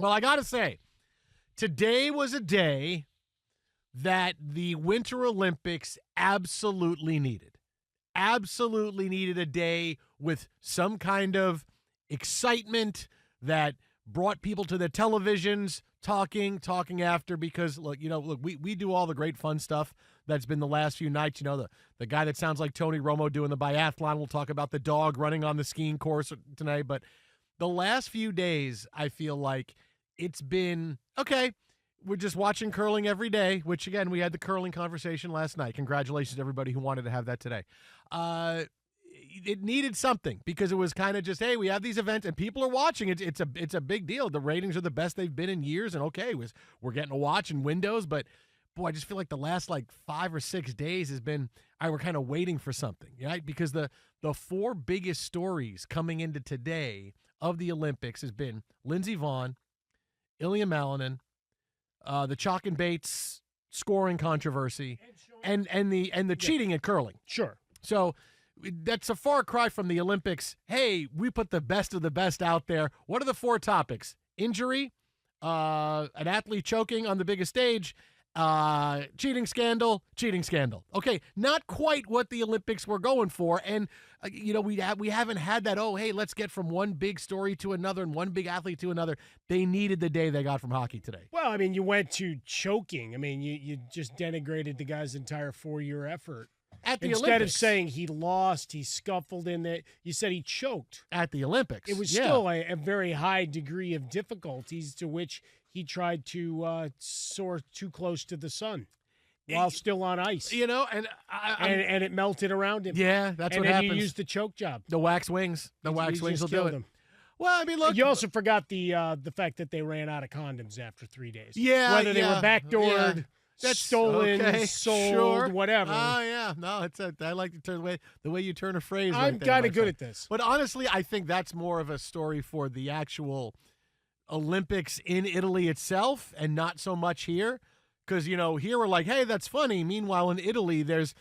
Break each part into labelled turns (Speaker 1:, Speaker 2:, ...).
Speaker 1: Well, I got to say, today was a day that the Winter Olympics absolutely needed. Absolutely needed a day with some kind of excitement that brought people to their televisions talking after, because look, we do all the great fun stuff that's been the last few nights. The guy that sounds like Tony Romo doing the biathlon. We'll talk about the dog running on the skiing course tonight. But the last few days, I feel like it's been, okay, we're just watching curling every day, which, again, we had the curling conversation last night. Congratulations to everybody who wanted to have that today. It needed something, because it was kind of just, hey, we have these events and people are watching. It's a big deal. The ratings are the best they've been in years, and okay, we're getting to watch in windows, but boy, I just feel like the last 5 or 6 days has been, we're kind of waiting for something, right? Because the four biggest stories coming into today of the Olympics has been Lindsey Vonn, Ilya Malinin, the Chalk and Bates scoring controversy, and the cheating at curling.
Speaker 2: Sure.
Speaker 1: So that's a far cry from the Olympics. Hey, we put the best of the best out there. What are the four topics? Injury, an athlete choking on the biggest stage, cheating scandal. Okay, not quite what the Olympics were going for. And, we haven't had that, oh, hey, let's get from one big story to another and one big athlete to another. They needed the day they got from hockey today.
Speaker 2: Well, you went to choking. You just denigrated the guy's entire 4-year effort.
Speaker 1: At the
Speaker 2: Instead
Speaker 1: Olympics.
Speaker 2: of saying he lost, he scuffled in it, you said he choked.
Speaker 1: At the Olympics.
Speaker 2: It was still a very high degree of difficulties to which he tried to soar too close to the sun while still on ice.
Speaker 1: And
Speaker 2: and it melted around him.
Speaker 1: Yeah, that's what
Speaker 2: happens.
Speaker 1: happens.
Speaker 2: And you used the choke job.
Speaker 1: The wax wings. The wax wings will do it.
Speaker 2: Him.
Speaker 1: Well, look.
Speaker 2: You also forgot the fact that they ran out of condoms after 3 days.
Speaker 1: Yeah.
Speaker 2: Whether they were backdoored.
Speaker 1: Yeah. That's
Speaker 2: stolen,
Speaker 1: okay,
Speaker 2: sold,
Speaker 1: sure.
Speaker 2: whatever.
Speaker 1: Oh, yeah. No, I like the way you turn a phrase.
Speaker 2: I'm kind of good at this.
Speaker 1: But honestly, I think that's more of a story for the actual Olympics in Italy itself and not so much here. Because, here we're like, hey, that's funny. Meanwhile, in Italy, there's,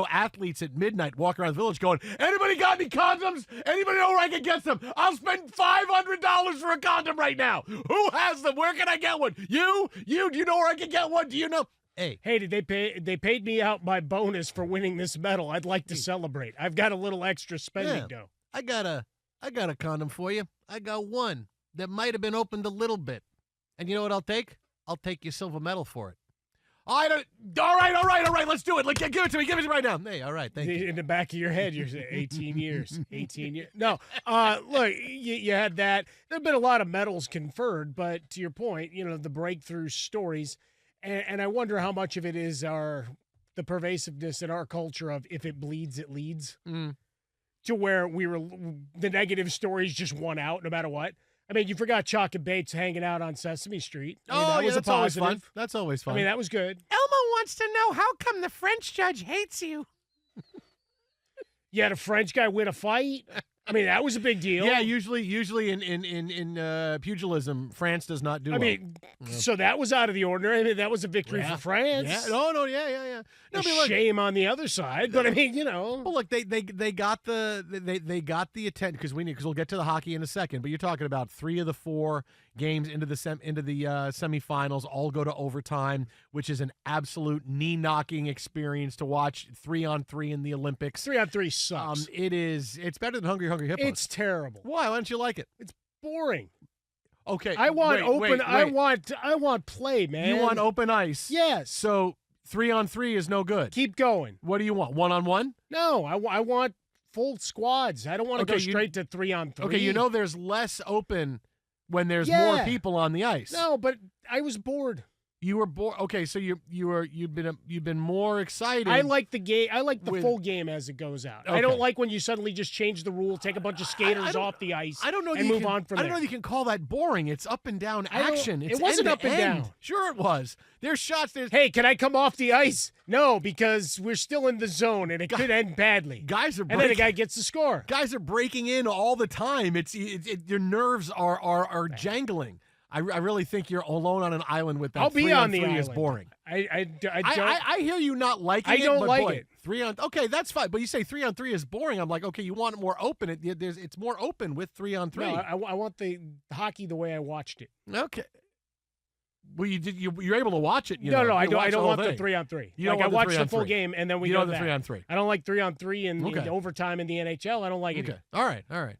Speaker 1: athletes at midnight walking around the village going, anybody got any condoms? Anybody know where I can get some? I'll spend $500 for a condom right now. Who has them? Where can I get one? You? Do you know where I can get one? Do you know?
Speaker 2: Hey, did they paid me out my bonus for winning this medal. I'd like to celebrate. I've got a little extra spending dough.
Speaker 1: I got a condom for you. I got one that might have been opened a little bit. And you know what I'll take? I'll take your silver medal for it. All right, let's do it. Give it to me right now. Hey, all right, thank you.
Speaker 2: In the back of your head, you're saying 18 years. 18 years. No, look, you had that. There have been a lot of medals conferred, but to your point, the breakthrough stories, and I wonder how much of it is the pervasiveness in our culture of if it bleeds, it leads, to where the negative stories just won out no matter what. You forgot Chalk and Bates hanging out on Sesame Street. That was
Speaker 1: that's always fun. That's always fun.
Speaker 2: That was good.
Speaker 1: Elmo wants to know, how come the French judge hates you?
Speaker 2: You had a French guy win a fight. That was a big deal.
Speaker 1: Yeah, usually in pugilism, France does not do well.
Speaker 2: So that was out of the ordinary. That was a victory for France.
Speaker 1: Yeah. No, yeah. No,
Speaker 2: shame on the other side, but
Speaker 1: Well, look, they got the attention because we'll get to the hockey in a second. But you're talking about 3 of the 4 games into the semifinals all go to overtime, which is an absolute knee-knocking experience to watch. 3-on-3 in the Olympics.
Speaker 2: 3-on-3 sucks.
Speaker 1: It's better than Hungry Hippos.
Speaker 2: It's terrible.
Speaker 1: Why? Why don't you like it?
Speaker 2: It's boring.
Speaker 1: Okay.
Speaker 2: I want
Speaker 1: wait.
Speaker 2: I want play, man.
Speaker 1: You want open ice.
Speaker 2: Yes.
Speaker 1: So 3-on-3 is no good.
Speaker 2: Keep going.
Speaker 1: What do you want? 1-on-1?
Speaker 2: No, I want full squads. I don't want to go straight to 3-on-3.
Speaker 1: Okay, there's less open when there's more people on the ice.
Speaker 2: No, but I was bored.
Speaker 1: You were bored. Okay, so you've been more excited.
Speaker 2: I like the game. I like the full game as it goes out.
Speaker 1: Okay.
Speaker 2: I don't like when you suddenly just change the rule, take a bunch of skaters off the ice.
Speaker 1: I don't know.
Speaker 2: And move on from there.
Speaker 1: I don't know if you can call that boring. It's up and down action.
Speaker 2: It wasn't up and down.
Speaker 1: Sure, it was. There's shots.
Speaker 2: Hey, can I come off the ice? No, because we're still in the zone and it could end badly.
Speaker 1: And
Speaker 2: then the guy gets the score.
Speaker 1: Guys are breaking in all the time. Your nerves are jangling. I really think you're alone on an island with that.
Speaker 2: I'll be on the
Speaker 1: 3-on-3
Speaker 2: island.
Speaker 1: is boring.
Speaker 2: I
Speaker 1: hear you not liking it.
Speaker 2: I don't like it.
Speaker 1: Okay, that's fine. But you say 3-on-3 is boring. I'm like, okay, you want it more open. It's more open with 3-on-3.
Speaker 2: No, I want the hockey the way I watched it.
Speaker 1: Okay. Well, you're able to watch it.
Speaker 2: No, I don't want the 3-on-3. I watched the full game and then we go
Speaker 1: the
Speaker 2: back.
Speaker 1: 3-on-3.
Speaker 2: I don't like 3-on-3 in overtime in the NHL. I don't like it.
Speaker 1: Okay. All right.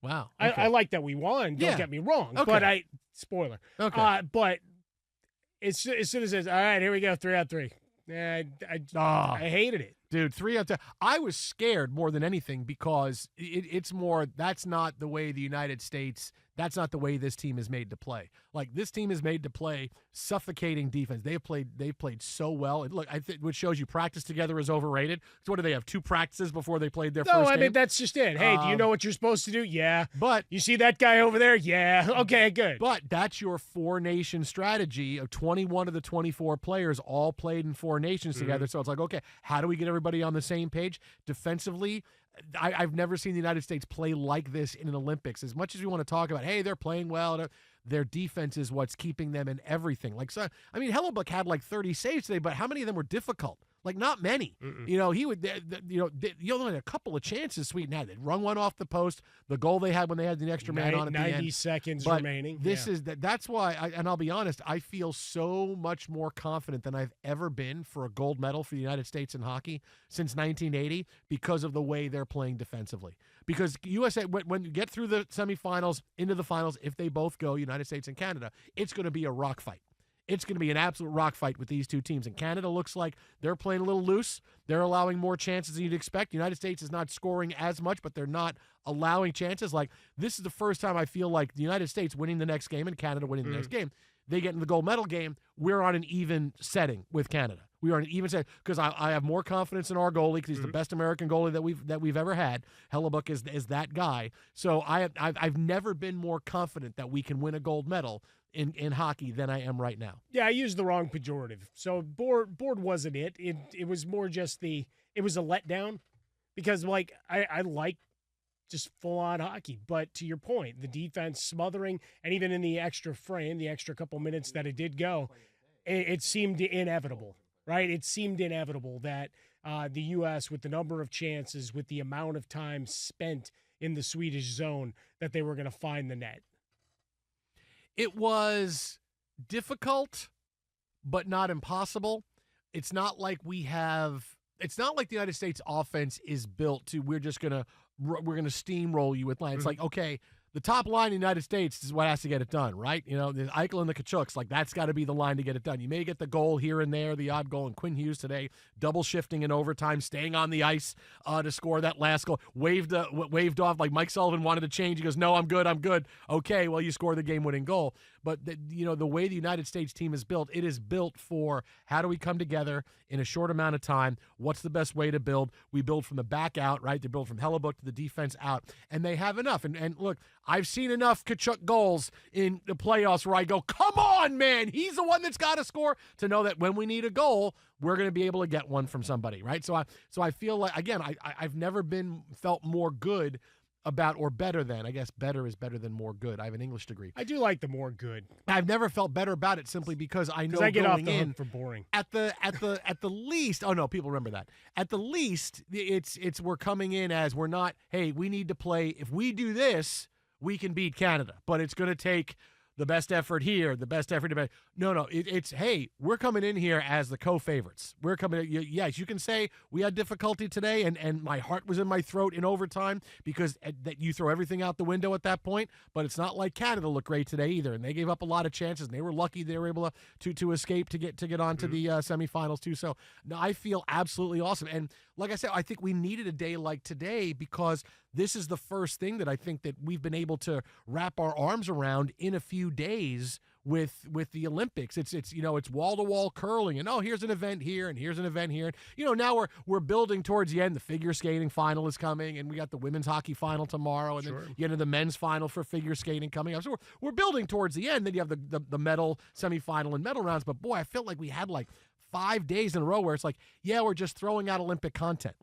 Speaker 1: Wow. Okay.
Speaker 2: I like that we won. Don't get me wrong.
Speaker 1: Okay.
Speaker 2: But spoiler.
Speaker 1: Okay.
Speaker 2: But as soon as it says, all right, here we go, 3-on-3. I hated it.
Speaker 1: Dude, 3-on-3. I was scared more than anything because it's more, that's not the way the United States, that's not the way this team is made to play. Like, this team is made to play suffocating defense. They've played so well. And look, I think what shows you practice together is overrated. So what do they have, 2 practices before they played their first game?
Speaker 2: No, I mean, that's just it. Hey, do you know what you're supposed to do? Yeah.
Speaker 1: But
Speaker 2: you see that guy over there? Yeah. Okay, good.
Speaker 1: But that's your 4-nation strategy of 21 of the 24 players all played in 4 nations together. So it's like, okay, how do we get everybody on the same page? Defensively, I've never seen the United States play like this in an Olympics. As much as we want to talk about, hey, they're playing well, their defense is what's keeping them in everything. Like, so, I mean, Hellebuck had like 30 saves today, but how many of them were difficult? Like, not many. He would, you only had a couple of chances Sweden had. They rung one off the post, the goal they had when they had the extra man on at the end.
Speaker 2: 90 seconds
Speaker 1: but
Speaker 2: remaining.
Speaker 1: That's why, and I'll be honest, I feel so much more confident than I've ever been for a gold medal for the United States in hockey since 1980 because of the way they're playing defensively. Because USA, when you get through the semifinals, into the finals, if they both go, United States and Canada, it's going to be a rock fight. It's going to be an absolute rock fight with these two teams. And Canada looks like they're playing a little loose. They're allowing more chances than you'd expect. The United States is not scoring as much, but they're not allowing chances. Like, this is the first time I feel like the United States winning the next game and Canada winning the next game. They get in the gold medal game. We're on an even setting with Canada. We are on an even setting because I have more confidence in our goalie because he's the best American goalie that we've ever had. Hellebuck is that guy. So I've never been more confident that we can win a gold medal in hockey than I am right now.
Speaker 2: Yeah, I used the wrong pejorative. So bored wasn't it. It was more just it was a letdown because, like, I like just full-on hockey. But to your point, the defense smothering, and even in the extra frame, the extra couple minutes that it did go, it seemed inevitable, right? It seemed inevitable that the U.S., with the number of chances, with the amount of time spent in the Swedish zone, that they were going to find the net.
Speaker 1: It was difficult, but not impossible. It's not like it's not like the United States offense is built to, we're going to steamroll you with line. It's like, okay, the top line in the United States is what has to get it done, right? You know, the Eichel and the Kachuks, like, that's got to be the line to get it done. You may get the goal here and there, the odd goal, and Quinn Hughes today, double shifting in overtime, staying on the ice to score that last goal. Waved off like Mike Sullivan wanted to change. He goes, no, I'm good. Okay, well, you score the game-winning goal. But, the way the United States team is built, it is built for how do we come together in a short amount of time? What's the best way to build? We build from the back out, right? They build from Hellebuck to the defense out, and they have enough. And look, I've seen enough Kachuk goals in the playoffs where I go, come on, man, he's the one that's got to score, to know that when we need a goal, we're going to be able to get one from somebody, right? So I feel like, again, I've never felt more good about, or better than, I guess better is better than more good. I have an English degree.
Speaker 2: I do like the more good.
Speaker 1: I've never felt better about it simply because I know
Speaker 2: I get
Speaker 1: going
Speaker 2: off the
Speaker 1: in
Speaker 2: hook for boring.
Speaker 1: At the least, oh no, people remember that. At the least, it's we're coming in as, we're not, hey, we need to play, if we do this, we can beat Canada, but it's going to take the best effort here, the best effort. No, it's, hey, we're coming in here as the co-favorites. We're coming, yes, you can say we had difficulty today and my heart was in my throat in overtime because that you throw everything out the window at that point, but it's not like Canada looked great today either, and they gave up a lot of chances, and they were lucky they were able to escape to get on to the semifinals too. So no, I feel absolutely awesome. And like I said, I think we needed a day like today because this is the first thing that I think that we've been able to wrap our arms around in a few days with the Olympics. It's wall-to-wall curling, and here's an event here and here's an event here. And, now we're building towards the end. The figure skating final is coming, and we got the women's hockey final tomorrow, and then you get into the men's final for figure skating coming up. So we're building towards the end. Then you have the medal semifinal and medal rounds. But boy, I felt like we had like 5 days in a row where it's like, yeah, we're just throwing out Olympic content.